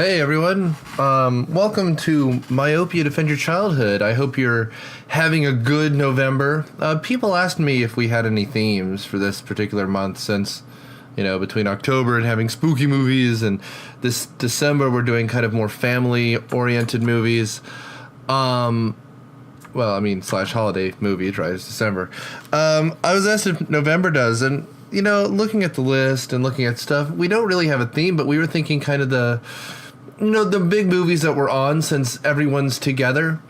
Hey everyone, welcome to Myopia, Defend Your Childhood. I hope you're having a good November. People asked me if we had any themes for this particular month since, between October and having spooky movies and this December we're doing kind of more family-oriented movies. Slash holiday movies, right? It's December. I was asked if November does, and looking at the list and looking at stuff, we don't really have a theme, but we were thinking kind of the big movies that we're on since everyone's together.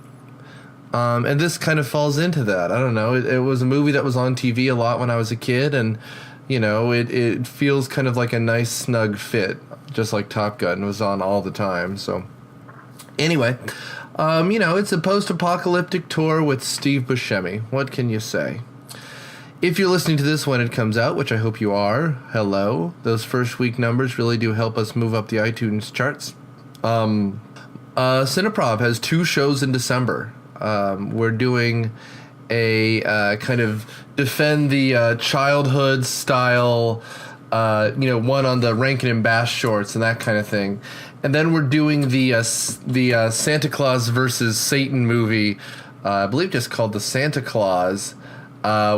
And this kind of falls into that. I don't know. It was a movie that was on TV a lot when I was a kid, and, it feels kind of like a nice, snug fit, just like Top Gun was on all the time. So, anyway, it's a post-apocalyptic tour with Steve Buscemi. What can you say? If you're listening to this when it comes out, which I hope you are, hello. Those first week numbers really do help us move up the iTunes charts. Cineprov has 2 shows in December. We're doing a kind of defend the childhood style, one on the Rankin and Bass shorts and that kind of thing. And then we're doing the Santa Claus versus Satan movie, I believe just called The Santa Claus,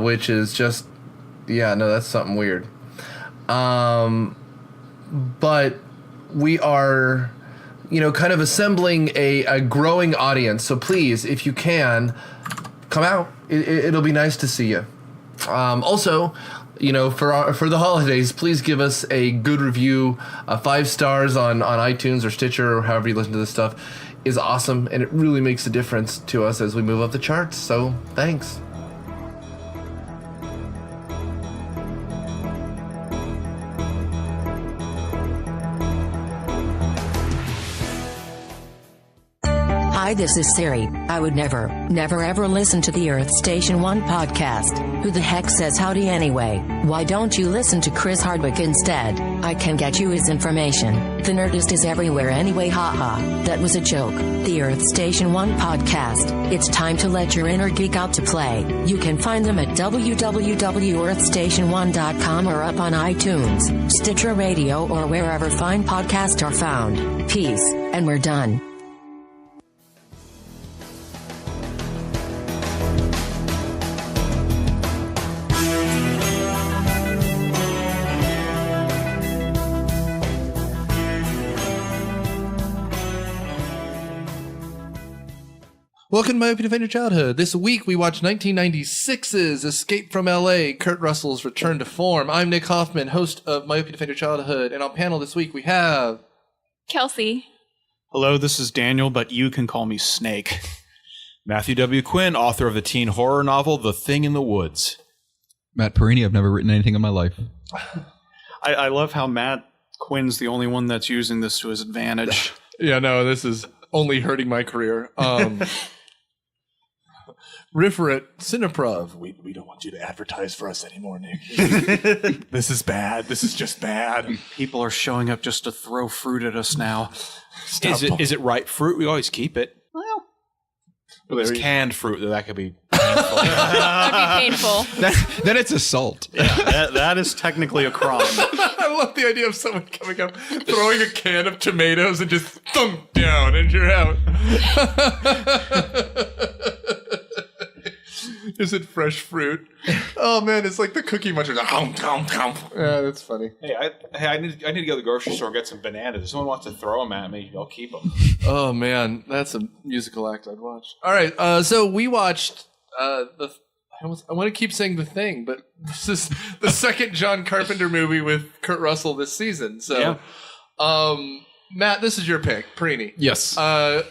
which is just, that's something weird. But we are, kind of assembling a growing audience. So please, if you can, come out. It'll be nice to see you. Also, for the holidays, please give us a good review. 5 stars on iTunes or Stitcher or however you listen to this stuff is awesome, and it really makes a difference to us as we move up the charts. So thanks. Hi, this is Siri. I would never ever listen to the Earth Station 1 podcast. Who the heck says howdy anyway? Why don't you listen to Chris Hardwick instead? I can get you his information. The Nerdist is everywhere anyway, haha. That was a joke. The Earth Station 1 podcast. It's time to let your inner geek out to play. You can find them at www.earthstation1.com or up on iTunes, Stitcher Radio, or wherever fine podcasts are found. Peace, and we're done. Welcome to Myopia Defend Your Childhood. This week we watched 1996's Escape from L.A., Kurt Russell's Return to Form. I'm Nick Hoffman, host of Myopia Defend Your Childhood, and on panel this week we have... Kelsey. Hello, this is Daniel, but you can call me Snake. Matthew W. Quinn, author of the teen horror novel The Thing in the Woods. Matt Perini, I've never written anything in my life. I love how Matt Quinn's the only one that's using this to his advantage. Yeah, no, this is only hurting my career. Riffer at Cineprov. We don't want you to advertise for us anymore, Nick. This is bad. This is just bad. People are showing up just to throw fruit at us now. Is it ripe fruit? We always keep it. Well, it's canned fruit. That could be painful. That'd be painful. Then it's assault. Yeah, that is technically a crime. I love the idea of someone coming up, throwing a can of tomatoes and just thump down and you're out. Is it fresh fruit? Oh man, it's like the Cookie Munchers. Yeah, that's funny. Hey, I need to go to the grocery store and get some bananas. If someone wants to throw them at me, I'll keep them. Oh man, that's a musical act I'd watch. All right, so we watched I want to keep saying The Thing, but this is the second John Carpenter movie with Kurt Russell this season. So, yeah. Matt, this is your pick, Perini. Yes. How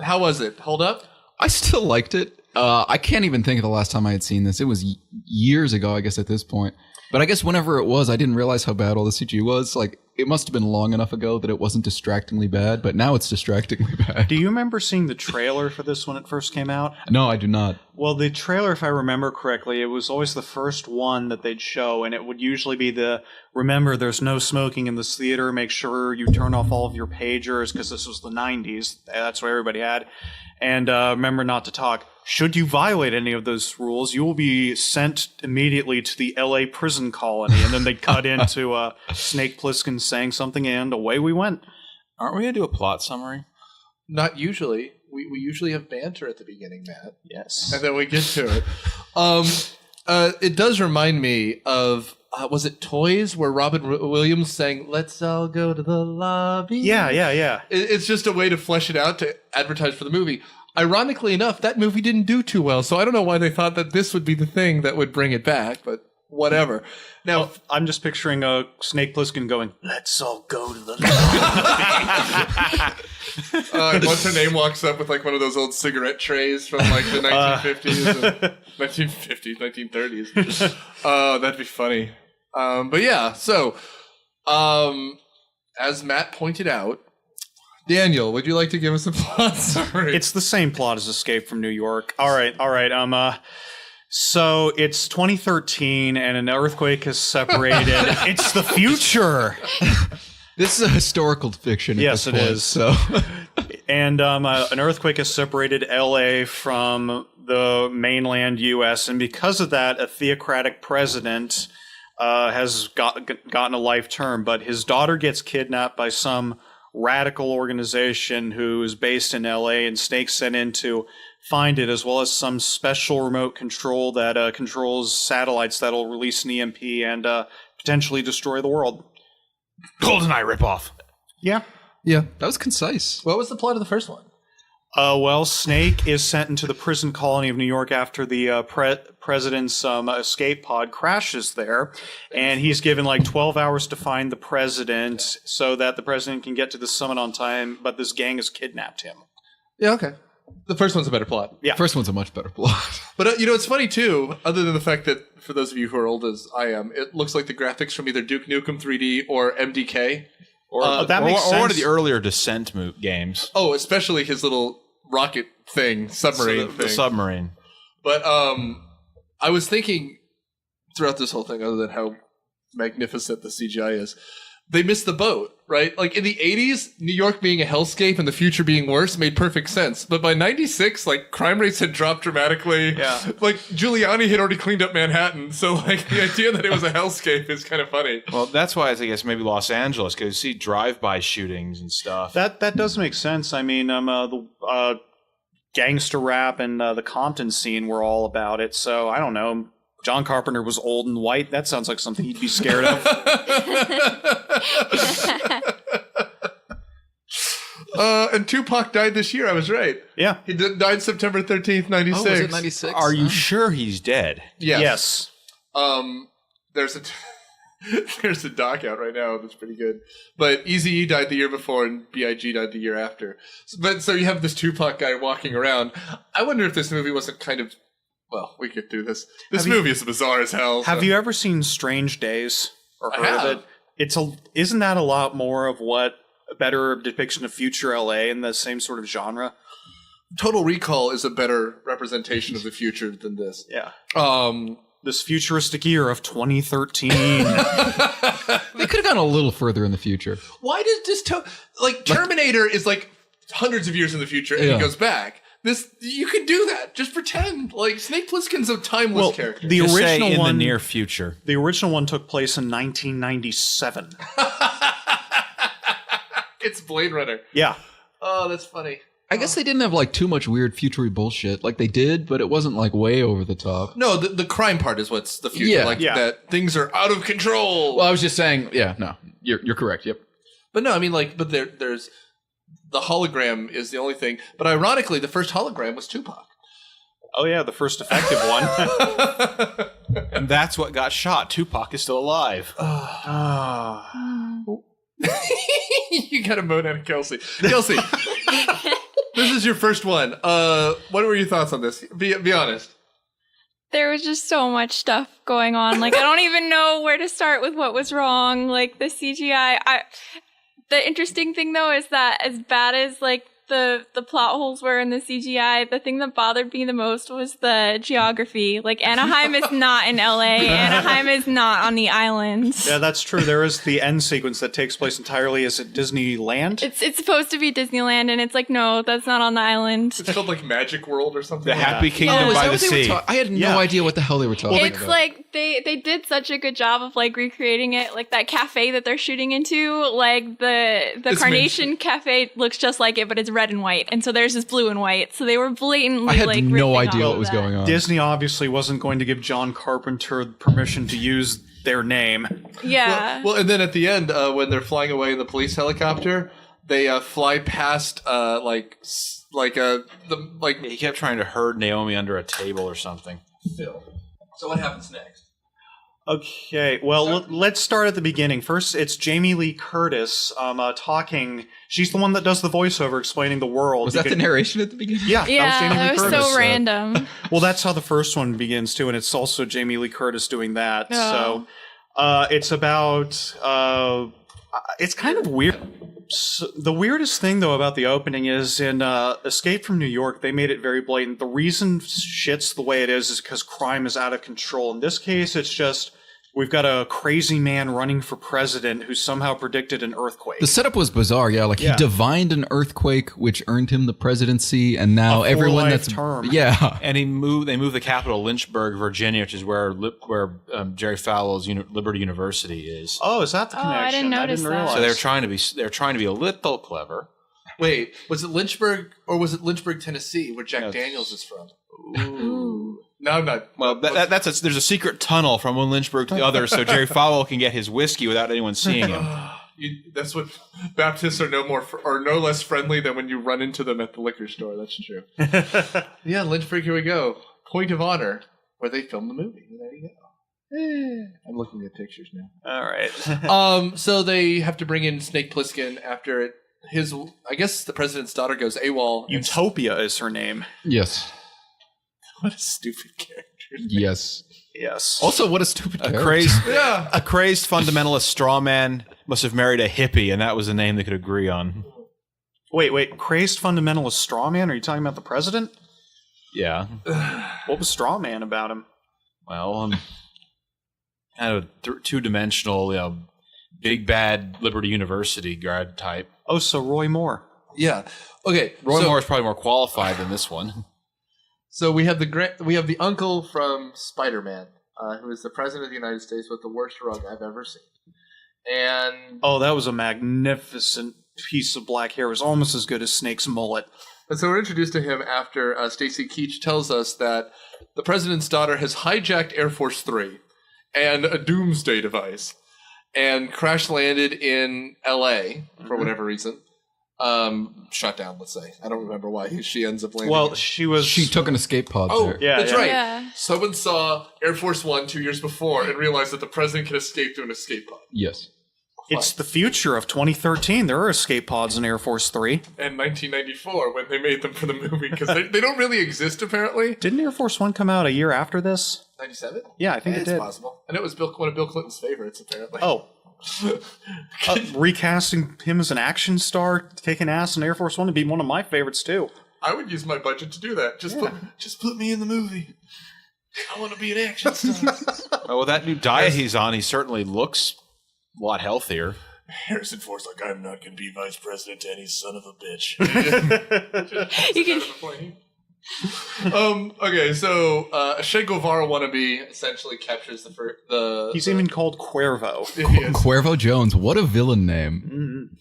was it? Hold up? I still liked it. I can't even think of the last time I had seen this. It was years ago, I guess, at this point. But I guess whenever it was, I didn't realize how bad all the CG was. Like, it must have been long enough ago that it wasn't distractingly bad, but now it's distractingly bad. Do you remember seeing the trailer for this when it first came out? No, I do not. Well, the trailer, if I remember correctly, it was always the first one that they'd show, and it would usually be remember, there's no smoking in this theater, make sure you turn off all of your pagers, because this was the 90s. That's what everybody had. And remember not to talk. Should you violate any of those rules, you will be sent immediately to the L.A. prison colony. And then they cut into Snake Plissken saying something, and away we went. Aren't we going to do a plot summary? Not usually. We usually have banter at the beginning, Matt. Yes. And then we get to it. It does remind me of, was it Toys, where Robin Williams sang, "Let's all go to the lobby"? Yeah. It's just a way to flesh it out to advertise for the movie. Ironically enough, that movie didn't do too well, so I don't know why they thought that this would be the thing that would bring it back, but whatever. Now, I'm just picturing Snake Plissken going, "Let's all go to the once her name walks up with like one of those old cigarette trays from like the 1950s, 1930s. That'd be funny. But yeah, so as Matt pointed out, Daniel, would you like to give us a plot summary? It's the same plot as Escape from New York. All right. So it's 2013 and an earthquake has separated. It's the future. This is a historical fiction. Yes, at it this point, is. So, And an earthquake has separated LA from the mainland US. And because of that, a theocratic president has gotten a life term. But his daughter gets kidnapped by some radical organization who is based in LA, and Snake's sent in to find it, as well as some special remote control that controls satellites that'll release an EMP and potentially destroy the world. GoldenEye ripoff. Yeah. that was concise. What was the plot of the first one? Well, Snake is sent into the prison colony of New York after the president's escape pod crashes there, and he's given like 12 hours to find the president so that the president can get to the summit on time, but this gang has kidnapped him. Yeah, okay. The first one's a better plot. Yeah. First one's a much better plot. But it's funny too, other than the fact that, for those of you who are old as I am, it looks like the graphics from either Duke Nukem 3D or MDK. That makes sense. Or one of the earlier Descent games. Oh, especially his little rocket thing, submarine thing. The submarine. But I was thinking throughout this whole thing, other than how magnificent the CGI is, they missed the boat, right? Like in the 80s, New York being a hellscape and the future being worse made perfect sense. But by 96, like crime rates had dropped dramatically. Yeah. Like Giuliani had already cleaned up Manhattan. So like the idea that it was a hellscape is kind of funny. Well, that's why I guess maybe Los Angeles, because you see drive-by shootings and stuff. That does make sense. I mean, the gangster rap and the Compton scene were all about it. So I don't know. John Carpenter was old and white. That sounds like something he'd be scared of. And Tupac died this year. I was right. Yeah. He died September 13th, 96. Oh, was it 96? Are you sure he's dead? Yes. There's a doc out right now that's pretty good. But Eazy-E died the year before and B.I.G. died the year after. So you have this Tupac guy walking around. I wonder if this movie wasn't kind of... Well, we could do this. This movie is bizarre as hell. Have you ever seen Strange Days or I heard have. of it? Isn't that a lot more of what a better depiction of future LA in the same sort of genre? Total Recall is a better representation of the future than this. Yeah. Um, This futuristic year of 2013. They could have gone a little further in the future. why does this... Terminator is like hundreds of years in the future and Yeah. he goes back. You could do that. Just pretend. Like, Snake Plissken's a timeless character. The Just say original in one, the near future. the original one took place in 1997. It's Blade Runner. Yeah. Oh, that's funny. I guess they didn't have like too much weird future-y bullshit. Like they did, but it wasn't like way over the top. No, the crime part is what's the future. Yeah. That things are out of control. Well, I was just saying, you're correct. Yep. But no, I mean, there's the hologram is the only thing. But ironically, the first hologram was Tupac. Oh, yeah, the first effective one. And that's what got shot. Tupac is still alive. You got a moan out of Kelsey. Kelsey, this is your first one. What were your thoughts on this? Be honest. There was just so much stuff going on. Like, I don't even know where to start with what was wrong. Like, the CGI. The interesting thing, though, is that as bad as, like, the plot holes were in the CGI. The thing that bothered me the most was the geography. Like, Anaheim is not in LA. Anaheim is not on the island. Yeah, that's true. There is the end sequence that takes place entirely is at Disneyland. It's supposed to be Disneyland, and it's like, no, that's not on the island. It's called like Magic World or something. The Happy Kingdom Oh, is by that the what they were sea. I had no idea what the hell they were talking It's about. like they did such a good job of like recreating it. Like that cafe that they're shooting into, like the Carnation Cafe looks just like it, but it's red and white, and so theirs is blue and white. So they were blatantly I had like no ripping idea off what of was that. going on. Disney obviously wasn't going to give John Carpenter permission to use their name. Yeah. Well, and then at the end, when they're flying away in the police helicopter, they fly past He kept trying to herd Naomi under a table or something. So what happens next? Okay, well, let's start at the beginning. First, it's Jamie Lee Curtis talking. She's the one that does the voiceover explaining the world. Was that the narration at the beginning? Yeah, Yeah, Jamie Lee that was Curtis. so random. Well, that's how the first one begins too, and it's also Jamie Lee Curtis doing that. Oh. So it's about. It's kind of weird. So, the weirdest thing, though, about the opening is in Escape from New York, they made it very blatant. The reason shit's the way it is because crime is out of control. In this case, it's just we've got a crazy man running for president who somehow predicted an earthquake. The setup was bizarre, yeah. Like, Yeah. he divined an earthquake, which earned him the presidency, and now A everyone for-life that's... term. Yeah. And they moved the capital to Lynchburg, Virginia, which is where Jerry Falwell's Liberty University is. Oh, is that the Oh, connection? I didn't notice that. realize. So they're trying to be a little clever. Wait, was it Lynchburg or was it Lynchburg, Tennessee, where Jack No. Daniels is from? Ooh. No, I'm not. Well, there's a secret tunnel from one Lynchburg to the other, so Jerry Falwell can get his whiskey without anyone seeing him. That's what Baptists are no less friendly than when you run into them at the liquor store. That's true. Yeah, Lynchburg. Here we go. Point of Honor, where they filmed the movie. There you go. I'm looking at pictures now. All right. So they have to bring in Snake Plissken after I guess the president's daughter goes AWOL. Utopia is her name. Yes. What a stupid character. Yes. Yes. Also, what a stupid A character. crazed fundamentalist straw man must have married a hippie, and that was the name they could agree on. Wait. Crazed fundamentalist straw man? Are you talking about the president? Yeah. What was straw man about him? Well, kind of two-dimensional, big bad Liberty University grad type. Oh, so Roy Moore. Yeah. Okay. Roy Moore is probably more qualified than this one. So we have the uncle from Spider-Man, who is the president of the United States with the worst rug I've ever seen. And Oh, that was a magnificent piece of black hair. It was almost as good as Snake's mullet. so we're introduced to him after Stacy Keach tells us that the president's daughter has hijacked Air Force 3 and a doomsday device and crash landed in L.A. for whatever reason. Shut down, let's say. I don't remember why she ends up landing. Well, she took an escape pod Oh, there. Yeah, that's yeah. right. Yeah. Someone saw Air Force One 2 years before and realized that the president can escape through an escape pod. Yes. It's the future of 2013. There are escape pods in Air Force 3. And 1994 when they made them for the movie because they don't really exist apparently. Didn't Air Force 1 come out a year after this? 97? Yeah, I think it It's did. possible. And it was one of Bill Clinton's favorites apparently. Oh. Recasting him as an action star, kicking ass in Air Force 1 would be one of my favorites too. I would use my budget to do that. Just put me in the movie. I want to be an action star. Well, that new diet he's on, he certainly looks a lot healthier. Harrison Ford's like, I'm not going to be vice president to any son of a bitch. You can. Okay, so a Che Guevara wannabe essentially captures the He's even called Cuervo. He is. Cuervo Jones. What a villain name.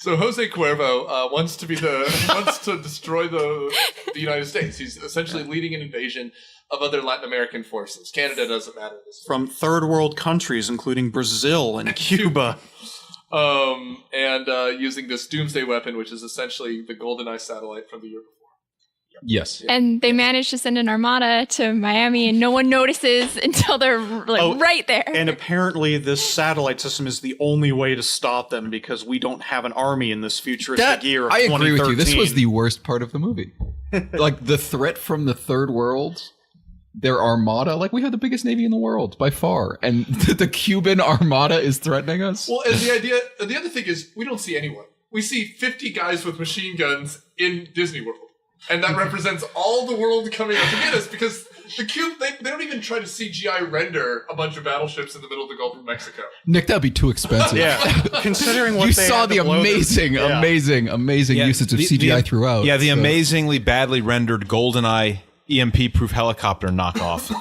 So Jose Cuervo wants to destroy the United States. He's essentially leading an invasion of other Latin American forces. Canada doesn't matter at this point. From third world countries, including Brazil and Cuba. And using this doomsday weapon, which is essentially the GoldenEye satellite from the year before. Yes. And they managed to send an armada to Miami, and no one notices until they're right there. And apparently this satellite system is the only way to stop them because we don't have an army in this futuristic year of I 2013. agree with you. This was the worst part of the movie. Like, the threat from the third world, their armada, like, we have the biggest navy in the world by far, and the Cuban armada is threatening us. Well, and the other thing is, we don't see anyone. we see 50 guys with machine guns in Disney World. And that represents all the world coming out to get us, because the cube, they don't even try to CGI render a bunch of battleships in the middle of the Gulf of Mexico. Nick, that'd be too expensive. Yeah, considering what you they saw had the to blow amazing usage of CGI throughout. Yeah, the amazingly badly rendered GoldenEye EMP-proof helicopter knockoff.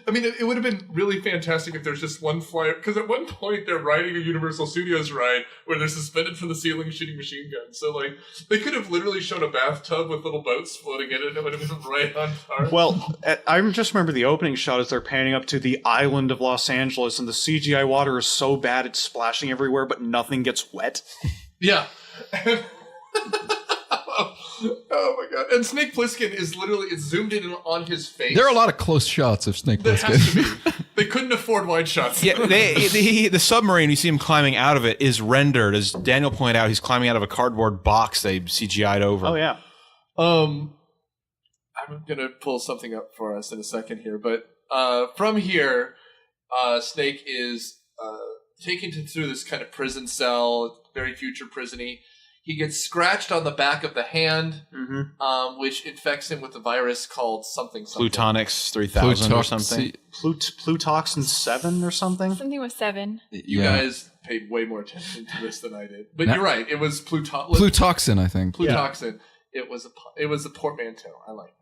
I mean, it would have been really fantastic if there's just one flyer, because at one point they're riding a Universal Studios ride where they're suspended from the ceiling shooting machine guns. So, like, they could have literally shown a bathtub with little boats floating in it, and it would have been right on par. Well, I just remember the opening shot as they're panning up to the island of Los Angeles, and the CGI water is so bad it's splashing everywhere, but nothing gets wet. Yeah. Oh my god! And Snake Plissken is literally, it's zoomed in on his face. There are a lot of close shots of Snake There has to Plissken. be. They couldn't afford wide shots. Yeah, the submarine, you see him climbing out of it, is rendered. As Daniel pointed out, he's climbing out of a cardboard box they CGI'd over. Oh, yeah. I'm gonna pull something up for us in a second here, but from here, Snake is taken through this kind of prison cell, very future prison-y. He gets scratched on the back of the hand, which infects him with a virus called something. Plutonix 3000 or something. Plutoxin 7 or something? Something with 7. You guys paid way more attention to this than I did. But you're right. It was Plutoxin, I think. Plutoxin. Yeah. It was a portmanteau. I like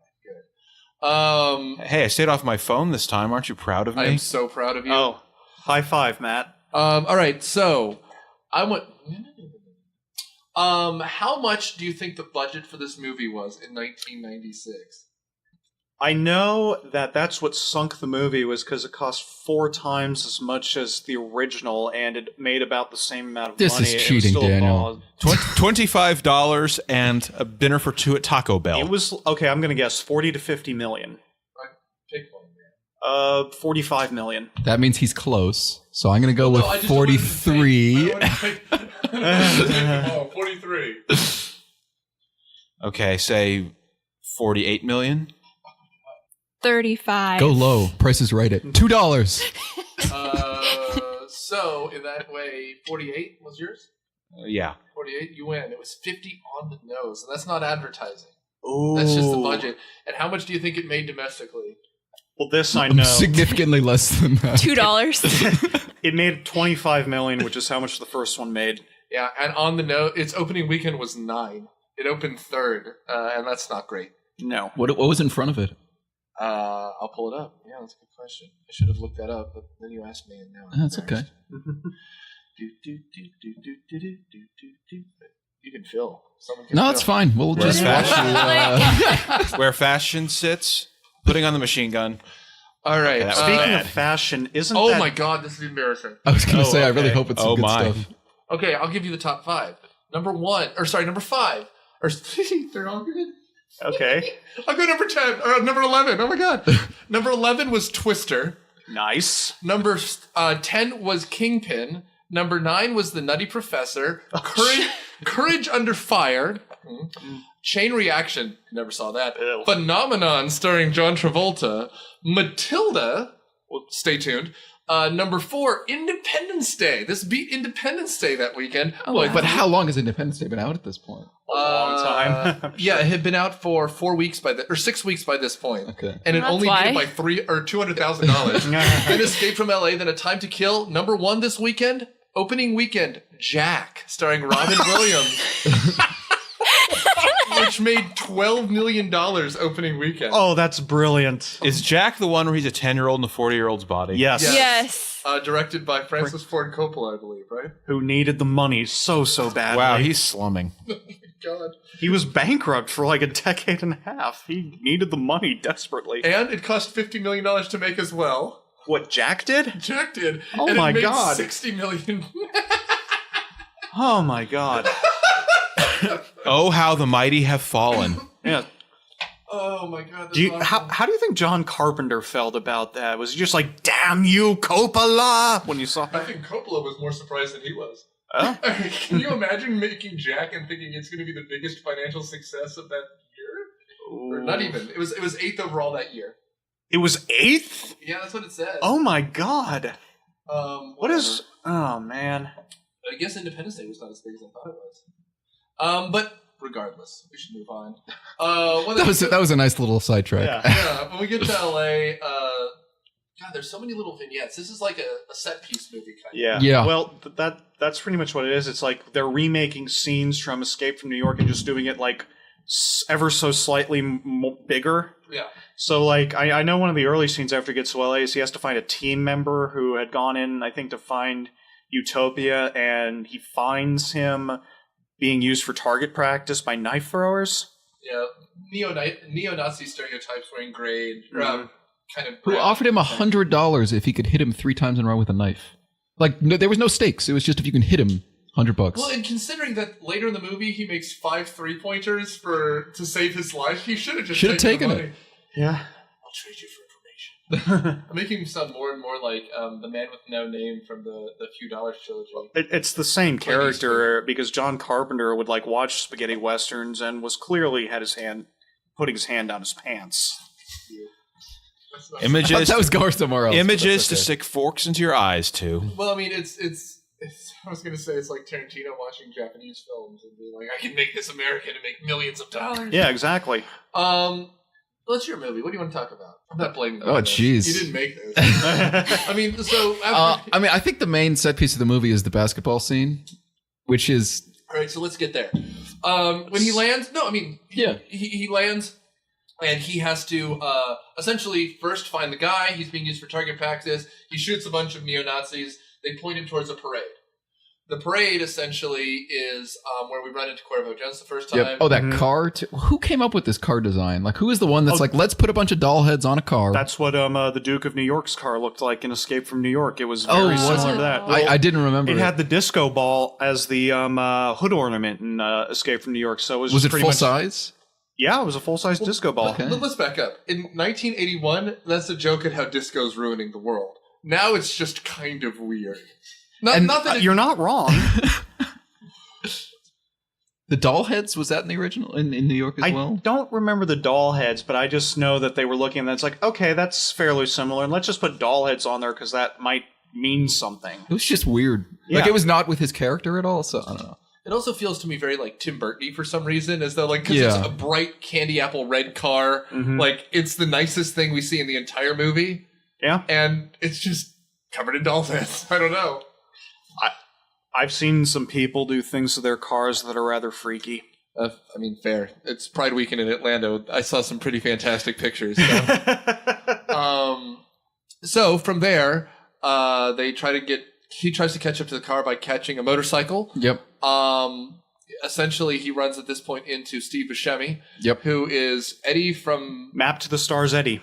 that. Good. Hey, I stayed off my phone this time. Aren't you proud of me? I am so proud of you. Oh, high five, Matt. All right. So I want. How much do you think the budget for this movie was in 1996? I know that's what sunk the movie, was because it cost 4 times as much as the original, and it made about the same amount of This money. is cheating, Daniel. $25 and a dinner for 2 at Taco Bell. It was, okay, I'm going to guess 40 to 50 million. Pick one, man. 45 million. That means he's close. So I'm going to go with 43. 43. Okay, say 48 million. 35. Go low. Price is right at $2. So in that way, 48 was yours? Yeah. 48, you win. It was 50 on the nose, and that's not advertising. Ooh. That's just the budget. And how much do you think it made domestically? Well, this I know. Significantly less than that. $2. It made 25 million, which is how much the first one made. Yeah, and on the note, its opening weekend was 9. It opened 3rd, and that's not great. No. What was in front of it? I'll pull it up. Yeah, that's a good question. I should have looked that up, but then you asked me, and now I'm That's okay. You can fill. Someone can No, fill. it's fine. We'll just watch you. Where fashion sits, putting on the machine gun. All right. Okay, that was Speaking bad. of fashion, isn't oh that... my god, this is embarrassing. I was going to say, I really okay. hope it's some Oh good my. stuff. Okay, I'll give you the top 5. Number 5. Or they're all good. Okay. I'll go number 10. Or number 11. Oh my god. Number 11 was Twister. Nice. Number 10 was Kingpin. Number 9 was The Nutty Professor. Courage Under Fire. Chain Reaction. Never saw that. Ew. Phenomenon starring John Travolta. Matilda. Well, stay tuned. Number 4, Independence Day. This beat Independence Day that weekend. Oh, wow. But how long has Independence Day been out at this point? A long time. Yeah, it had been out for 4 weeks or 6 weeks by this point. Okay. And it That's only why. made by $200,000. Then Escape from LA, then A Time to Kill. Number 1 this weekend, opening weekend, Jack, starring Robin Williams. Which made $12 million opening weekend. Oh, that's brilliant. Is Jack the one where he's a 10-year-old in a 40-year-old's body? Yes. Yes. Directed by Francis Ford Coppola, I believe, right? Who needed the money so badly. Wow, he's slumming. God. He was bankrupt for like a decade and a half. He needed the money desperately. And it cost $50 million to make as well. What, Jack did? Jack did. Oh and my it made God. $60 million. Oh my god. Oh, how the mighty have fallen. Yeah. Oh my god. Do you, how do you think John Carpenter felt about that? Was he just like, damn you, Coppola, when you saw I that? think Coppola was more surprised than he was. Huh? Can you imagine making Jack and thinking it's going to be the biggest financial success of that year? Or not even. It was 8th overall that year. It was 8th? Yeah, that's what it says. Oh my god. What whatever. is... Oh man. I guess Independence Day was not as big as I thought it was. But regardless, we should move on. That was a nice little sidetrack. Yeah, when we get to LA, God, there's so many little vignettes. This is like a set piece movie kind of. Yeah. Well, that's pretty much what it is. It's like they're remaking scenes from Escape from New York and just doing it like ever so slightly bigger. Yeah. So, like, I know one of the early scenes after he gets to LA is he has to find a team member who had gone in, I think, to find Utopia, and he finds him being used for target practice by knife throwers. Yeah, neo-Nazi stereotypes wearing grade, kind of. Who offered him $100 if he could hit him 3 times in a row with a knife? Like, no, there was no stakes. It was just if you can hit him, $100. Well, and considering that later in the movie he makes 5 3-pointers to save his life, he should have just taken the money. it. Yeah. I'll trade you for information. I'm making him sound more and more like the man with no name from the Few Dollars trilogy. It's the same character because John Carpenter would like watch spaghetti westerns and was clearly putting his hand down his pants. Images. That was going somewhere else. Images to stick forks into your eyes too. Well, I mean, it's I was going to say it's like Tarantino watching Japanese films and being like, I can make this American and make millions of dollars. Yeah, exactly. Well, it's your movie. What do you want to talk about? I'm not blaming you. Oh, jeez. You didn't make this. I mean, so... I think the main set piece of the movie is the basketball scene, which is... All right, so let's get there. When he lands... No, I mean... He lands, and he has to essentially first find the guy. He's being used for target practice. He shoots a bunch of neo-Nazis. They point him towards a parade. The parade essentially is where we run into Cuervo Jones the first time. Yep. Oh, that car? Who came up with this car design? Like, who is the one that's like, let's put a bunch of doll heads on a car? That's what the Duke of New York's car looked like in Escape from New York. It was very similar to that. Well, I didn't remember. It had the disco ball as the hood ornament in Escape from New York. So it was it pretty full much, size? Yeah, it was a full-size disco ball. Okay. But let's back up. In 1981, that's a joke at how disco's ruining the world. Now it's just kind of weird. Not that you're not wrong. The doll heads, was that in the original in New York as well? I don't remember the doll heads, but I just know that they were looking and it's like, okay, that's fairly similar, and let's just put doll heads on there because that might mean something. It was just weird. Yeah. Like, it was not with his character at all, so I don't know. It also feels to me very like Tim Burton-y for some reason, as though like, because it's a bright candy apple red car, like it's the nicest thing we see in the entire movie. Yeah. And it's just covered in doll heads. I don't know. I've seen some people do things to their cars that are rather freaky. I mean, fair. It's Pride Weekend in Atlanta. I saw some pretty fantastic pictures. So from there, he tries to catch up to the car by catching a motorcycle. Yep. Essentially, he runs at this point into Steve Buscemi. Yep. Who is Eddie from Map to the Stars Eddie.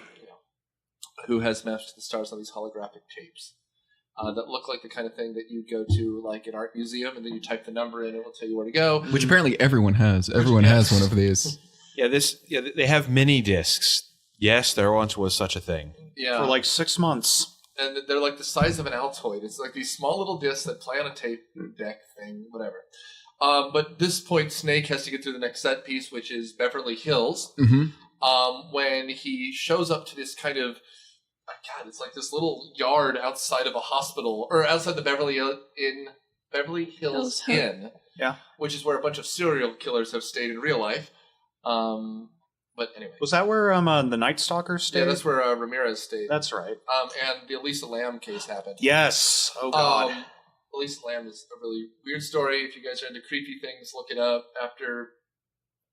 Who has maps to the stars on these holographic tapes. That look like the kind of thing that you go to like an art museum and then you type the number in and it will tell you where to go. Which apparently everyone has. Everyone has one of these. They have mini discs. Yes, there once was such a thing. Yeah. For like 6 months. And they're like the size of an Altoid. It's like these small little discs that play on a tape deck thing, whatever. But this point, Snake has to get through the next set piece, which is Beverly Hills. When he shows up to this kind of it's like this little yard outside of a hospital, or outside the Beverly Hills Inn. Yeah. Which is where a bunch of serial killers have stayed in real life. But anyway. Was that where the Night Stalkers stayed? Yeah, that's where Ramirez stayed. That's right. And the Elisa Lam case happened. Yes. Oh, God. Elisa Lam is a really weird story. If you guys are into creepy things, look it up. After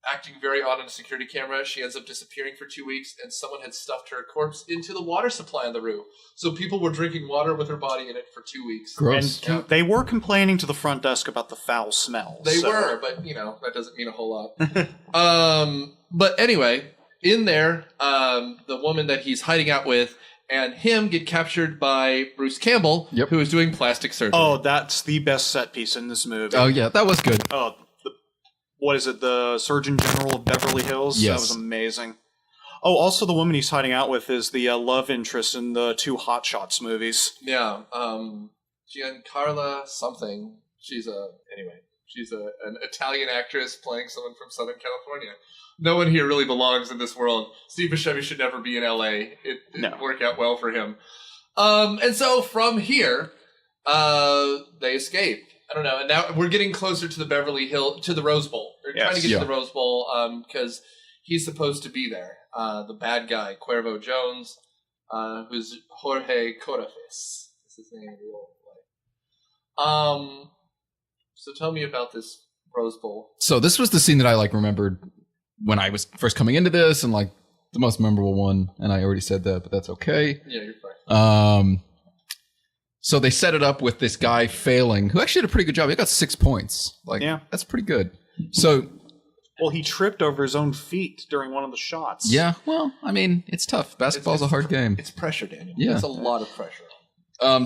acting very odd on a security camera, she ends up disappearing for 2 weeks, and someone had stuffed her corpse into the water supply on the roof. So people were drinking water with her body in it for 2 weeks. Gross. And they were complaining to the front desk about the foul smell. They were, but, that doesn't mean a whole lot. But anyway, in there, the woman that he's hiding out with and him get captured by Bruce Campbell, who is doing plastic surgery. Oh, that's the best set piece in this movie. Oh, yeah, that was good. Oh, what is it, the Surgeon General of Beverly Hills? Yes. That was amazing. Oh, also the woman he's hiding out with is the love interest in the 2 Hot Shots movies. Yeah, Giancarla something. She's an Italian actress playing someone from Southern California. No one here really belongs in this world. Steve Buscemi should never be in L.A. It didn't work out well for him. And so from here, they escape. I don't know. And now we're getting closer to the the Rose Bowl. They're trying to get to the Rose Bowl because he's supposed to be there. The bad guy, Cuervo Jones, who's Jorge Corafis. That's his name in real life. So tell me about this Rose Bowl. So this was the scene that I remembered when I was first coming into this, and the most memorable one. And I already said that, but that's okay. Yeah, you're fine. So they set it up with this guy failing, who actually did a pretty good job. He got 6 points. That's pretty good. So, well, he tripped over his own feet during one of the shots. Yeah, well, I mean, it's tough. Basketball's a hard game. It's pressure, Daniel. Yeah. It's a lot of pressure.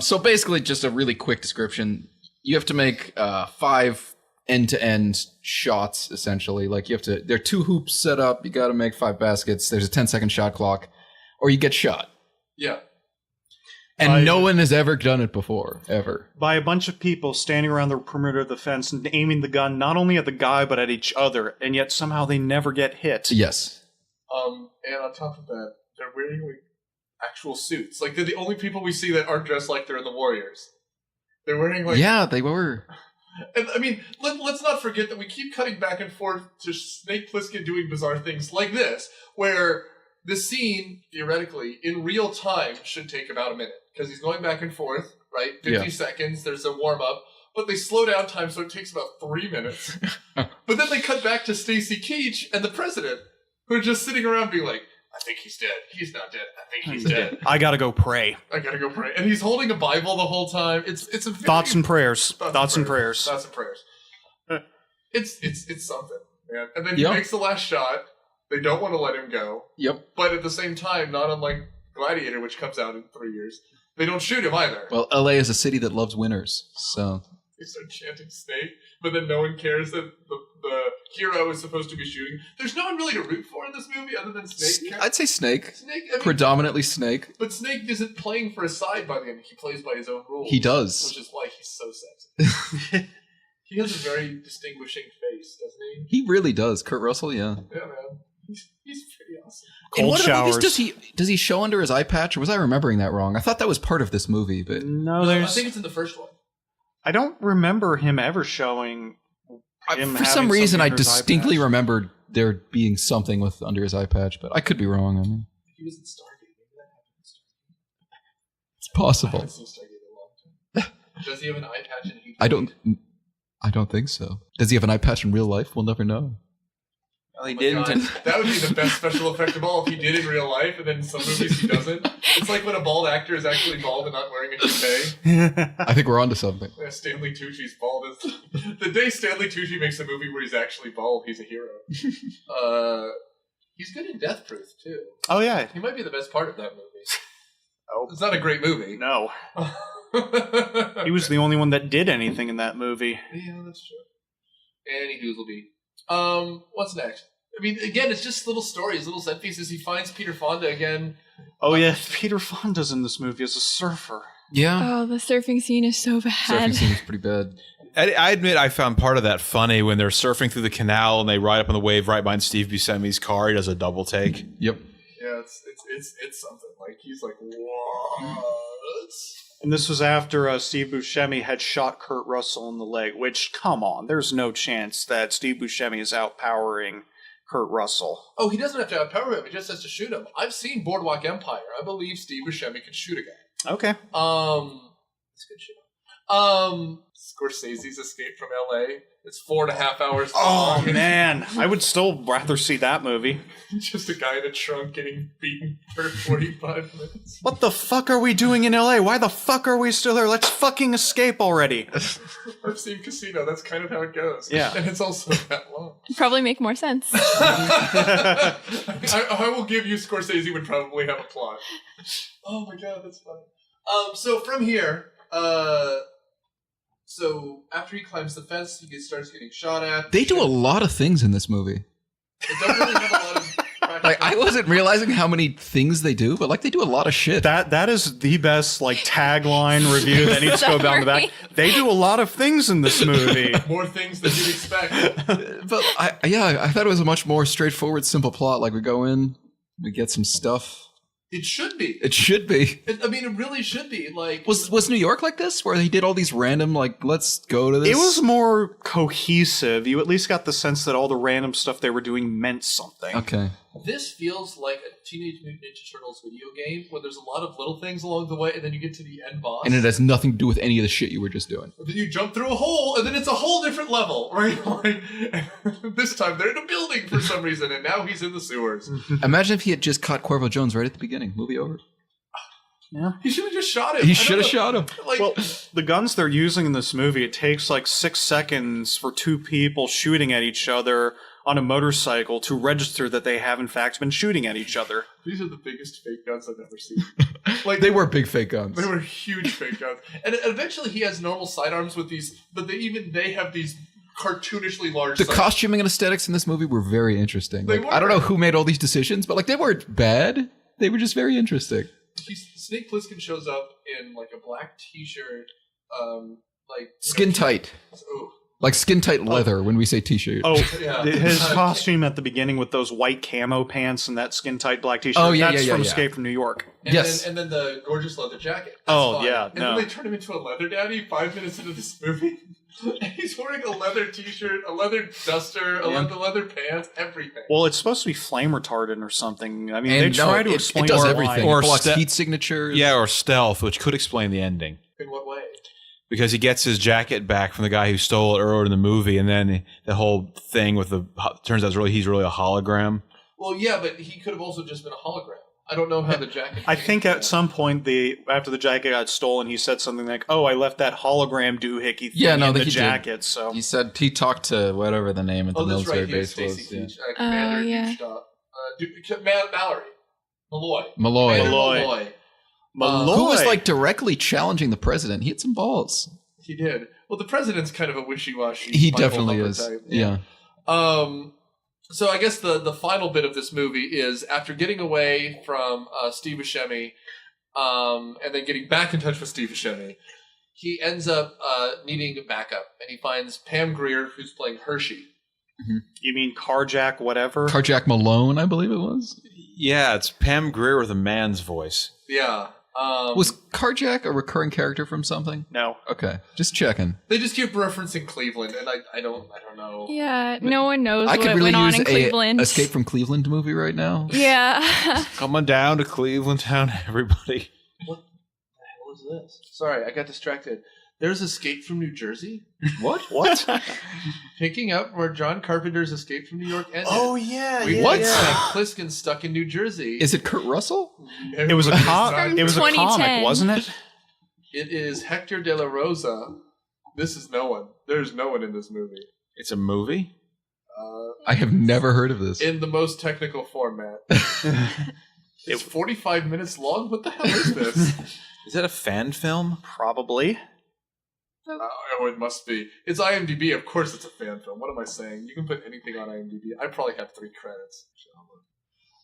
So basically, just a really quick description. You have to make 5 end-to-end shots, essentially. There are 2 hoops set up. You got to make 5 baskets. There's a 10-second shot clock, or you get shot. Yeah. And no one has ever done it before, ever. By a bunch of people standing around the perimeter of the fence and aiming the gun not only at the guy but at each other, and yet somehow they never get hit. Yes. And on top of that, they're wearing actual suits. They're the only people we see that aren't dressed like they're in the Warriors. They're wearing Yeah, they were. And I mean, let's not forget that we keep cutting back and forth to Snake Plissken doing bizarre things like this, where the scene, theoretically, in real time, should take about a minute. Because he's going back and forth, right? 50 seconds, there's a warm-up. But they slow down time, so it takes about 3 minutes. But then they cut back to Stacy Keach and the president, who are just sitting around being like, I think he's dead. He's not dead. I think he's dead. I gotta go pray. And he's holding a Bible the whole time. It's a very, Thoughts and prayers. Thoughts and prayers. It's something, man. And then he makes the last shot. They don't want to let him go. Yep. But at the same time, not unlike Gladiator, which comes out in 3 years, they don't shoot him either. Well, LA is a city that loves winners, so... They start chanting Snake, but then no one cares that the hero is supposed to be shooting. There's no one really to root for in this movie other than Snake. I'd say Snake. Snake, predominantly Snake. But Snake isn't playing for a side by the end. He plays by his own rules. He does. Which is why he's so sexy. He has a very distinguishing face, doesn't he? He really does. Kurt Russell, yeah. Yeah, man. He's pretty awesome. In what showers. Does he show under his eye patch, or was I remembering that wrong? I thought that was part of this movie, but no, I think it's in the first one. I don't remember him ever showing. For some reason, I distinctly remembered there being something with under his eye patch, but I could be wrong. I mean, he was in Stargate. Maybe that happened in Stargate. It's possible. I haven't seen Stargate in a long time. Does he have an eye patch in Heat? I don't think so. Does he have an eye patch in real life? We'll never know. Well, he didn't. That would be the best special effect of all if he did in real life, and then in some movies he doesn't. It's like when a bald actor is actually bald and not wearing a toupee. I think we're onto something. Yeah, Stanley Tucci's bald. The day Stanley Tucci makes a movie where he's actually bald, he's a hero. He's good in Death Proof, too. Oh, yeah. He might be the best part of that movie. Oh, it's not a great movie. No. He was the only one that did anything in that movie. Yeah, that's true. Any Hoozleby. What's next? I mean, again, it's just little stories, little set pieces. He finds Peter Fonda again. Oh, yeah. Peter Fonda's in this movie as a surfer. Yeah. Oh, the surfing scene is so bad. Surfing scene is pretty bad. I admit I found part of that funny when they're surfing through the canal and they ride up on the wave right behind Steve Buscemi's car. He does a double take. Yep. Yeah, it's something. Like, he's like, what? And this was after Steve Buscemi had shot Kurt Russell in the leg, which, come on, there's no chance that Steve Buscemi is outpowering Kurt Russell. Oh, he doesn't have to outpower him. He just has to shoot him. I've seen Boardwalk Empire. I believe Steve Buscemi can shoot a guy. Okay. It's a good show. Scorsese's Escape from L.A. It's 4.5 hours long. Oh, man. I would still rather see that movie. Just a guy in a trunk getting beaten for 45 minutes. What the fuck are we doing in L.A.? Why the fuck are we still here? Let's fucking escape already. I've seen Casino. That's kind of how it goes. Yeah. And it's also that long. Probably make more sense. I will give you Scorsese would probably have a plot. Oh my god, that's funny. So from here, so after he climbs the fence, he starts getting shot at. They do a lot of things in this movie. They don't really have a lot of I wasn't realizing how many things they do, but they do a lot of shit. That is the best tagline review that needs to go down the back. They do a lot of things in this movie. More things than you'd expect. But I thought it was a much more straightforward, simple plot. We go in, we get some stuff. It should be. It should be. I mean, it really should be. Like, Was New York like this, where he did all these random, like, let's go to this? It was more cohesive. You at least got the sense that all the random stuff they were doing meant something. Okay. This feels like a Teenage Mutant Ninja Turtles video game where there's a lot of little things along the way, and then you get to the end boss. And it has nothing to do with any of the shit you were just doing. Then you jump through a hole, and then it's a whole different level, right? Like, this time they're in a building for some reason, and now he's in the sewers. Imagine if he had just caught Cuervo Jones right at the beginning. Movie over. Yeah. He should have just shot him. He should have shot him. Like, Well, the guns they're using in this movie, it takes like 6 seconds for two people shooting at each other on a motorcycle to register that they have in fact been shooting at each other. these are the biggest fake guns I've ever seen. Like, They were big fake guns. They were huge fake guns. And eventually he has normal sidearms with these, but they have these cartoonishly large The sidearms. costuming and aesthetics in this movie were very interesting. They Like, were. I don't know who made all these decisions, but like they weren't bad. They were just very interesting. Snake Plissken shows up in like a black t-shirt, like Skin tight. Ooh. Like skin tight leather when we say t-shirt. Oh, Yeah. his costume at the beginning with those white camo pants and that skin-tight black t-shirt, Oh, yeah, that's yeah, from yeah. Escape from New York. And Yes. then the gorgeous leather jacket. That's Oh, fine. yeah, And no. then they turn him into a leather daddy 5 minutes into this movie. And he's wearing a leather t-shirt, a leather duster, a leather pants, everything. Well, it's supposed to be flame retardant or something. I mean, And they try to it explain does why. everything. Or It blocks ste- heat signatures. Yeah, or stealth, which could explain the ending. In what way? Because he gets his jacket back from the guy who stole it earlier in the movie, and then the whole thing with turns out he's really a hologram. Well, yeah, but he could have also just been a hologram. I don't know how the jacket. I think at some point, after the jacket got stolen, he said something like, "Oh, I left that hologram doohickey thing Yeah, no, in the he did. jacket." So He said he talked to whatever the name at the Oh, that's military right. He was base Stacy was. Keach, Commander yeah. Mallory. Malloy. Malloy. Commander Malloy. Malloy. Who was like directly challenging the president. He had some balls. He did. Well, the president's kind of a wishy-washy. He Michael definitely Humber is. type. Yeah. So I guess the final bit of this movie is after getting away from Steve Buscemi, and then getting back in touch with Steve Buscemi, he ends up needing backup, and he finds Pam Grier, who's playing Hershey. you mean Carjack, whatever? Carjack Malone, I believe it was. Yeah, it's Pam Grier with a man's voice. Yeah. Was Carjack a recurring character from something? No. Okay, just checking. They just keep referencing Cleveland, and I don't know. Yeah, no one knows I what could really went on use in Cleveland. a Escape from Cleveland movie right now. Yeah. Come on down to Cleveland Town, everybody. What the hell is this? Sorry, I got distracted. There's Escape from New Jersey. What? What? Picking up where John Carpenter's Escape from New York ended. Oh yeah, We yeah, What? find yeah. Snake Plissken stuck in New Jersey. Is it Kurt Russell? It was a From It was a 2010. comic, wasn't it? It is Hector de la Rosa. This is no one. There's no one in this movie. It's a movie? I have never heard of this. In the most technical format. It's 45 minutes long? What the hell is this? Is that a fan film? Probably. Oh, it must be. It's IMDb. Of course it's a fan film. What am I saying? You can put anything on IMDb. I probably have 3 credits.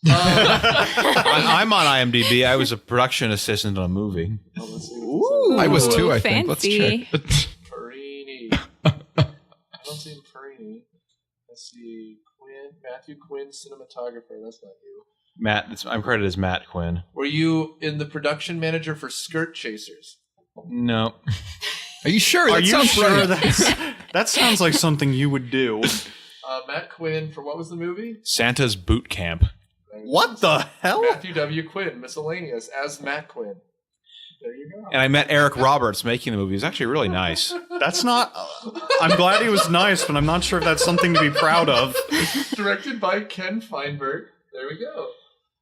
I'm on IMDb. I was a production assistant on a movie. Let's see Ooh, I was too, I think. fancy. Let's check. Perini. I don't see Perini. Let's see. Matthew Quinn, cinematographer. That's not you. Matt. I'm credited as Matt Quinn. Were you in the production manager for Skirt Chasers? No. Are you sure? Are That you sounds sure right. that sounds like something you would do? Matt Quinn for what was the movie? Santa's Boot Camp. What the hell? Matthew W. Quinn, miscellaneous, as Matt Quinn. There you go. And I met Eric Roberts making the movie. It was actually really nice. That's not. I'm glad he was nice, but I'm not sure if that's something to be proud of. Directed by Ken Feinberg. There we go.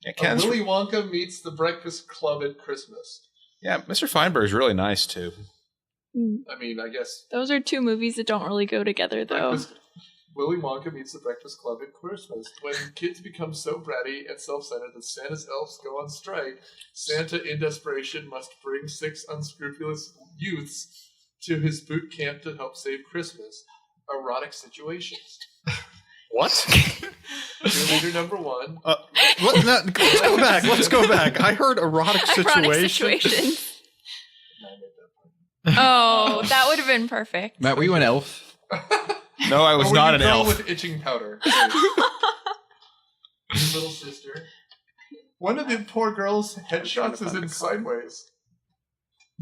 Yeah, Ken's, Willy Wonka meets the Breakfast Club at Christmas. yeah, Mr. Feinberg's really nice too. I mean, I guess Those are two movies that don't really go together, though. Willy Wonka meets the Breakfast Club at Christmas. When kids become so bratty and self-centered that Santa's elves go on strike, Santa, in desperation, must bring 6 unscrupulous youths to his boot camp to help save Christmas. Erotic situations. What? Cheerleader number 1. What? No, let's go back. Let's go back. I heard erotic Erotic situation. situations. Oh, that would have been perfect. Matt, were you an elf? No, I was Or were not you an girl elf. with itching powder. His little sister. One of the poor girls' headshots is in sideways.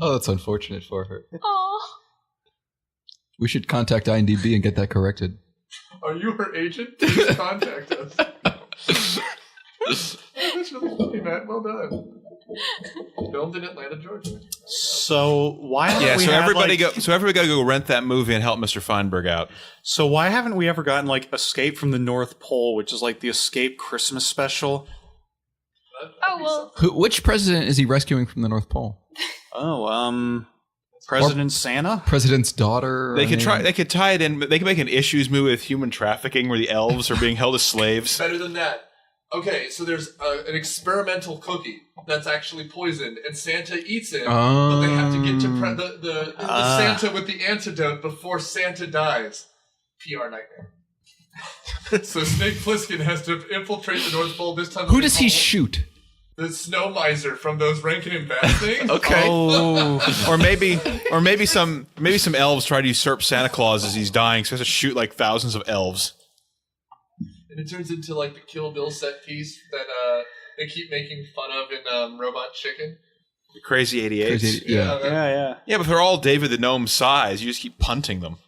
Oh, that's unfortunate for her. Aw. We should contact IMDb and get that corrected. Are you her agent? Please contact us. That's really funny, Matt. Well done. Filmed in Atlanta, Georgia. So why? Yeah, we so have, everybody like, go. So everybody got to go rent that movie and help Mr. Feinberg out. So why haven't we ever gotten like Escape from the North Pole, which is like the Escape Christmas special? Oh, well. Which president is he rescuing from the North Pole? Oh, President Santa? President's daughter? They could try. They could tie it in. They could make an issues movie with human trafficking, where the elves are being held as slaves. Better than that. Okay, so there's an experimental cookie that's actually poisoned, and Santa eats it, but they have to get to the Santa with the antidote before Santa dies. PR nightmare. So Snake Plissken has to infiltrate the North Pole this time. Who does he shoot? The snow miser from those Rankin and Bass things. Okay. Oh. or maybe some elves try to usurp Santa Claus as he's dying, so he has to shoot like thousands of elves. And it turns into like the Kill Bill set piece that they keep making fun of in Robot Chicken. The Crazy 88s. Yeah. Yeah, but they're all David the Gnome size. You just keep punting them.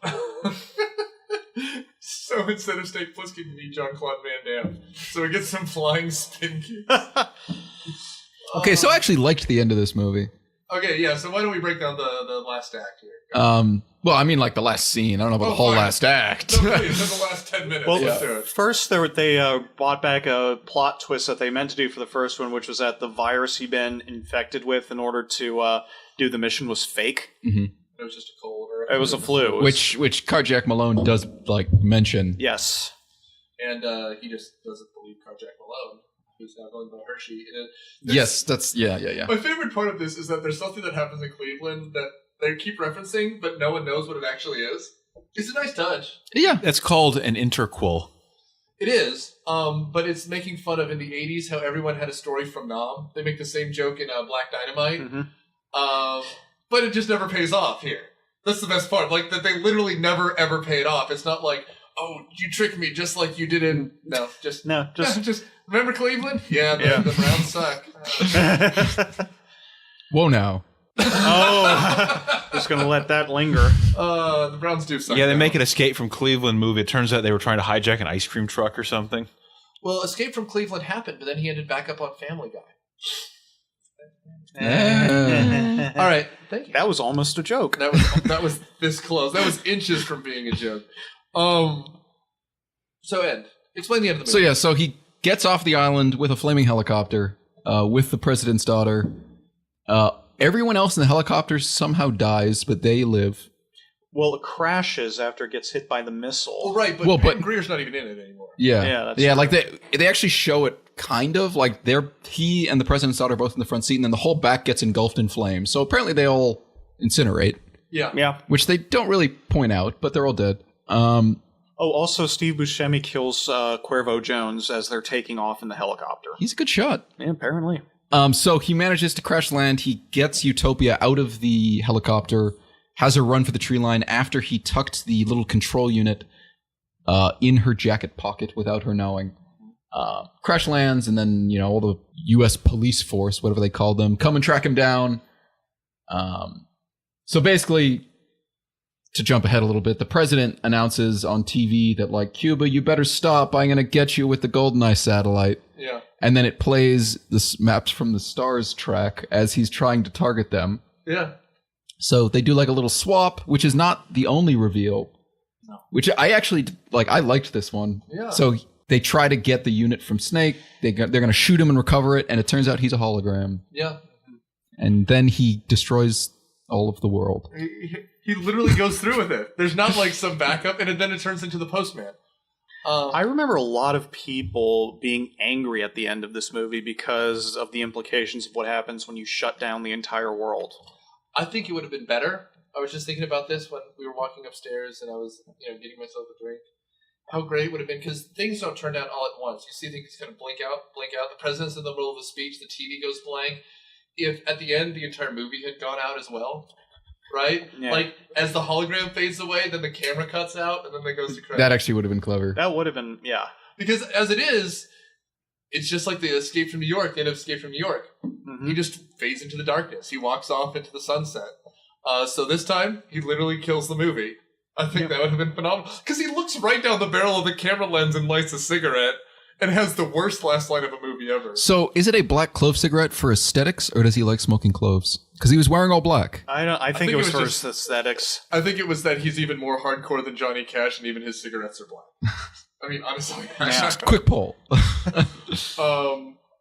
So instead of Snake Plissken, you need Jean-Claude Van Damme. So he gets some flying spin kicks. Okay, so I actually liked the end of this movie. Okay, yeah, so why don't we break down the last act here? Well, I mean, like the last scene. I don't know about the whole last act. No, please, in the last 10 minutes. Well, let's do it. first they brought back a plot twist that they meant to do for the first one, which was that the virus he'd been infected with in order to do the mission was fake. Mm-hmm. It was just a cold. Or it was a flu. Which Carjack Malone does, like, mention. Yes. And he just doesn't believe Carjack Malone, who's now going by Hershey. Yes, that's, yeah. My favorite part of this is that there's something that happens in Cleveland that they keep referencing, but no one knows what it actually is. It's a nice touch. Yeah. It's called an interquel. It is, but it's making fun of in the 80s how everyone had a story from Nam. They make the same joke in Black Dynamite. Mm-hmm. But it just never pays off here. That's the best part. Like, that they literally never, ever paid off. It's not like, oh, you tricked me just like you did in... No, just... Remember Cleveland? Yeah, the Browns suck. Whoa, now. Just gonna let that linger. The Browns do suck. Yeah, they make an Escape from Cleveland movie. It turns out they were trying to hijack an ice cream truck or something. Well, Escape from Cleveland happened, but then he ended back up on Family Guy. All right, thank you. That was almost a joke. That was this close. That was inches from being a joke. So Ed, explain the end of the movie. So he gets off the island with a flaming helicopter with the president's daughter. Everyone else in the helicopter somehow dies, but they live. Well, it crashes after it gets hit by the missile. Well, right, but Peyton Greer's not even in it anymore. Yeah, that's true. like they actually show it kind of like he and the president's daughter are both in the front seat, and then the whole back gets engulfed in flames. So apparently they all incinerate. Yeah. Which they don't really point out, but they're all dead. Also Steve Buscemi kills Cuervo Jones as they're taking off in the helicopter. He's a good shot. Yeah, apparently. So he manages to crash land. He gets Utopia out of the helicopter, has her run for the tree line after he tucked the little control unit in her jacket pocket without her knowing. Crash lands, and then, all the U.S. police force, whatever they call them, come and track him down. So basically, to jump ahead a little bit, the president announces on TV that, like, Cuba, you better stop. I'm going to get you with the GoldenEye satellite. Yeah. And then it plays the Maps from the Stars track as he's trying to target them. Yeah. So they do like a little swap, which is not the only reveal. No. Which I actually, I liked this one. Yeah. So they try to get the unit from Snake. They're going to shoot him and recover it, and it turns out he's a hologram. Yeah. And then he destroys all of the world. He literally goes through with it. There's not like some backup, and then it turns into the postman. I remember a lot of people being angry at the end of this movie because of the implications of what happens when you shut down the entire world. I think it would have been better. I was just thinking about this when we were walking upstairs and I was, getting myself a drink. How great it would have been, because things don't turn down all at once. You see things kind of blink out. The president's in the middle of a speech, the TV goes blank. If at the end the entire movie had gone out as well, right? Yeah. Like, as the hologram fades away, then the camera cuts out, and then it goes to credits. That actually would have been clever. That would have been, yeah. Because as it is, it's just like the Escape from New York, the end of Escape from New York. He just fades into the darkness. He walks off into the sunset. So this time, he literally kills the movie. I think that would have been phenomenal. Because he looks right down the barrel of the camera lens and lights a cigarette and has the worst last line of a movie ever. So is it a black clove cigarette for aesthetics, or does he like smoking cloves? Because he was wearing all black. I think it was for aesthetics. I think it was that he's even more hardcore than Johnny Cash, and even his cigarettes are black. I mean, honestly. Yeah. Quick poll.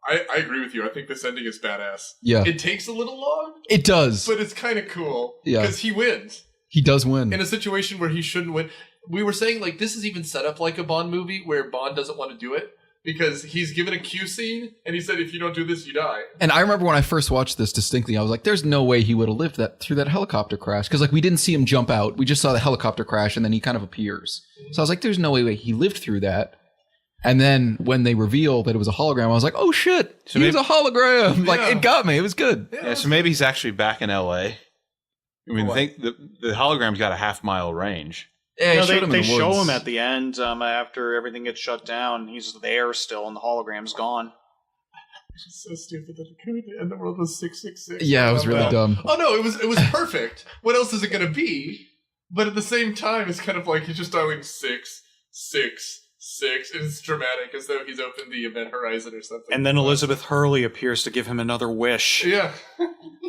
I agree with you. I think this ending is badass. Yeah. It takes a little long, It does. but it's kind of cool. Yeah. Because he wins. He does win. In a situation where he shouldn't win. We were saying, like, this is even set up like a Bond movie where Bond doesn't want to do it because he's given a Q scene and he said, if you don't do this, you die. And I remember when I first watched this distinctly, I was like, there's no way he would have lived through that helicopter crash. Because, like, we didn't see him jump out. We just saw the helicopter crash and then he kind of appears. So I was like, there's no way he lived through that. And then when they revealed that it was a hologram, I was like, oh shit, So he was a hologram. Like, it got me. It was good. Yeah, so maybe he's actually back in L.A. I mean, think the hologram's got a half-mile range. Yeah, they show him at the end after everything gets shut down. He's there still, and the hologram's gone. It's so stupid that it could end the world was 666. Yeah, it was really dumb. Oh no, it was perfect. What else is it going to be? But at the same time, it's kind of like he's just dialing 666, and it's dramatic, as though he's opened the event horizon or something. And then Elizabeth Hurley appears to give him another wish. Yeah.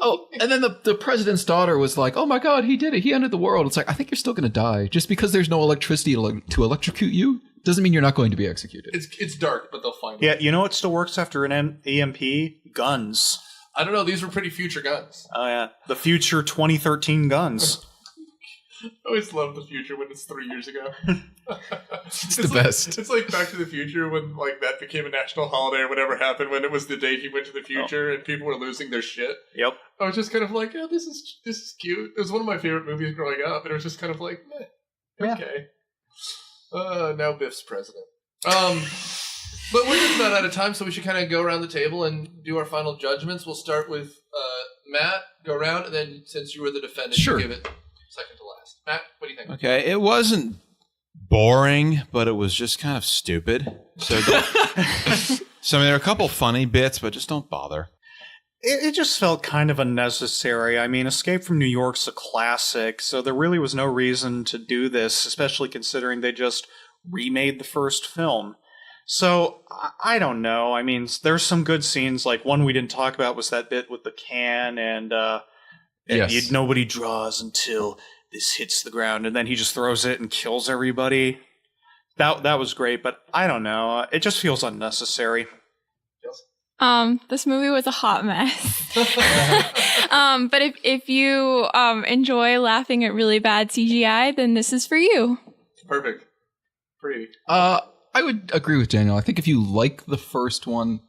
Oh, and then the president's daughter was like, oh my god, he did it. He ended the world. It's like, I think you're still going to die. Just because there's no electricity to electrocute you doesn't mean you're not going to be executed. It's dark, but they'll find Yeah, it. you know what still works after an EMP? Guns. I don't know. These were pretty future guns. Oh, yeah. The future 2013 guns. I always love the future when it's 3 years ago. It's the best. It's like Back to the Future when like that became a national holiday or whatever happened when it was the day he went to the future and people were losing their shit. Yep. I was just kind of like, yeah, this is cute. It was one of my favorite movies growing up, and it was just kind of like, meh, okay. Now Biff's president. But we're just about out of time, so we should kind of go around the table and do our final judgments. We'll start with Matt, go around, and then since you were the defendant, Sure. you give it second to last. Matt, what do you think? Okay, it wasn't boring, but it was just kind of stupid. So, so I mean, there are a couple funny bits, but just don't bother. It just felt kind of unnecessary. I mean, Escape from New York's a classic, so there really was no reason to do this, especially considering they just remade the first film. So, I don't know. I mean, there's some good scenes. Like, one we didn't talk about was that bit with the can, and Yes. nobody draws until this hits the ground, and then he just throws it and kills everybody. That was great, but I don't know. It just feels unnecessary. This movie was a hot mess. But if you enjoy laughing at really bad CGI, then this is for you. Perfect. Pretty. I would agree with Daniel. I think if you like the first one,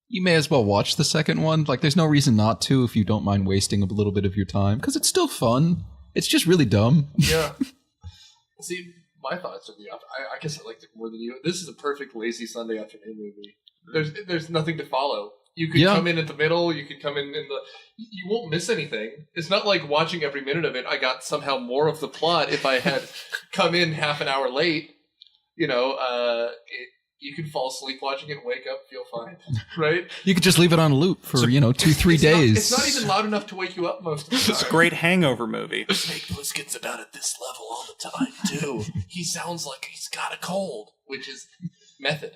you may as well watch the second one. Like, there's no reason not to if you don't mind wasting a little bit of your time, because it's still fun. It's just really dumb. Yeah. See, my thoughts are I guess I liked it more than you. This is a perfect lazy Sunday afternoon movie. There's nothing to follow. You could come in at the middle. You could come in the. You won't miss anything. It's not like watching every minute of it. I got somehow more of the plot if I had come in half an hour late. You know, you can fall asleep watching it, wake up, feel fine, right? You could just leave it on loop for 2-3 days. It's not even loud enough to wake you up most of the time. It's a great hangover movie. Snake Plissken's about at this level all the time too. He sounds like he's got a cold, which is method.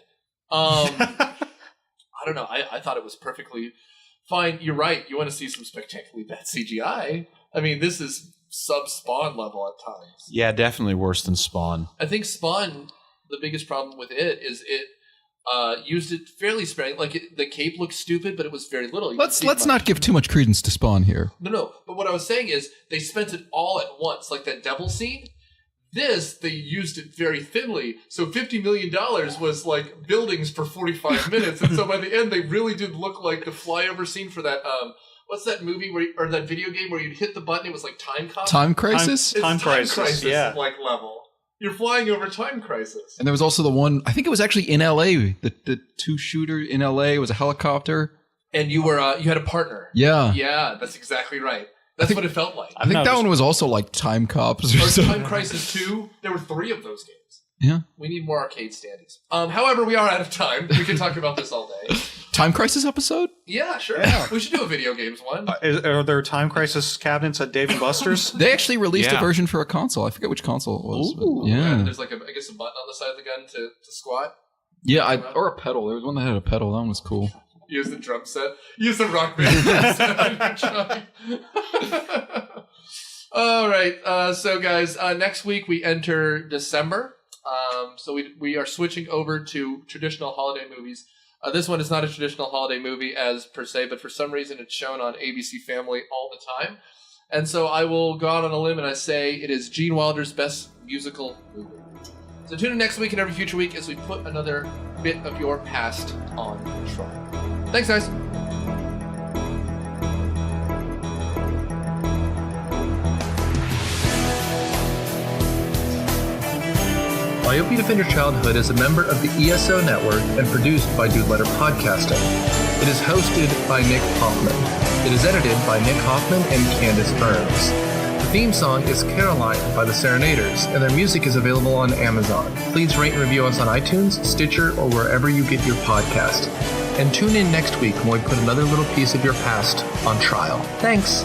I don't know. I thought it was perfectly fine. You're right. You want to see some spectacularly bad CGI. I mean, this is sub-Spawn level at times. Yeah, definitely worse than Spawn. I think Spawn, the biggest problem with it is it used it fairly sparingly. Like the cape looked stupid, but it was very little. Let's not give too much credence to Spawn here. No. But what I was saying is they spent it all at once, like that devil scene. This, they used it very thinly. So $50 million was like buildings for 45 minutes. And so by the end, they really did look like the flyover scene for that, what's that movie or that video game where you'd hit the button, it was like Time Cop? Time Crisis? It's Time Crisis, yeah. like level. You're flying over Time Crisis. And there was also the one, I think it was actually in LA, the two-shooter in LA. It was a helicopter. And you were you had a partner. Yeah. Yeah, that's exactly right. That's what it felt like. I think that one was also like Time Cops or Or something. Time Crisis 2. There were 3 of those games. Yeah. We need more arcade standees. However, we are out of time. We could talk about this all day. Time Crisis episode? Yeah, sure. Yeah. We should do a video games one. Are there Time Crisis cabinets at Dave & Buster's? They actually released a Yeah. version for a console. I forget which console it was. but And yeah. there's like, I guess, a button on the side of the gun to squat. Yeah, or a pedal. There was one that had a pedal. That one was cool. Use the drum set. Use the rock band drum set on your truck. All right. So, guys, next week we enter December. So we are switching over to traditional holiday movies. This one is not a traditional holiday movie as per se, but for some reason it's shown on ABC Family all the time. And so I will go out on a limb and I say it is Gene Wilder's best musical movie. So tune in next week and every future week as we put another bit of your past on trial. Thanks, guys. Myopia Defend Your Childhood is a member of the ESO Network and produced by Dude Letter Podcasting. It is hosted by Nick Hoffman. It is edited by Nick Hoffman and Candace Burns. The theme song is Caroline by the Serenaders, and their music is available on Amazon. Please rate and review us on iTunes, Stitcher, or wherever you get your podcast. And tune in next week when we put another little piece of your past on trial. Thanks.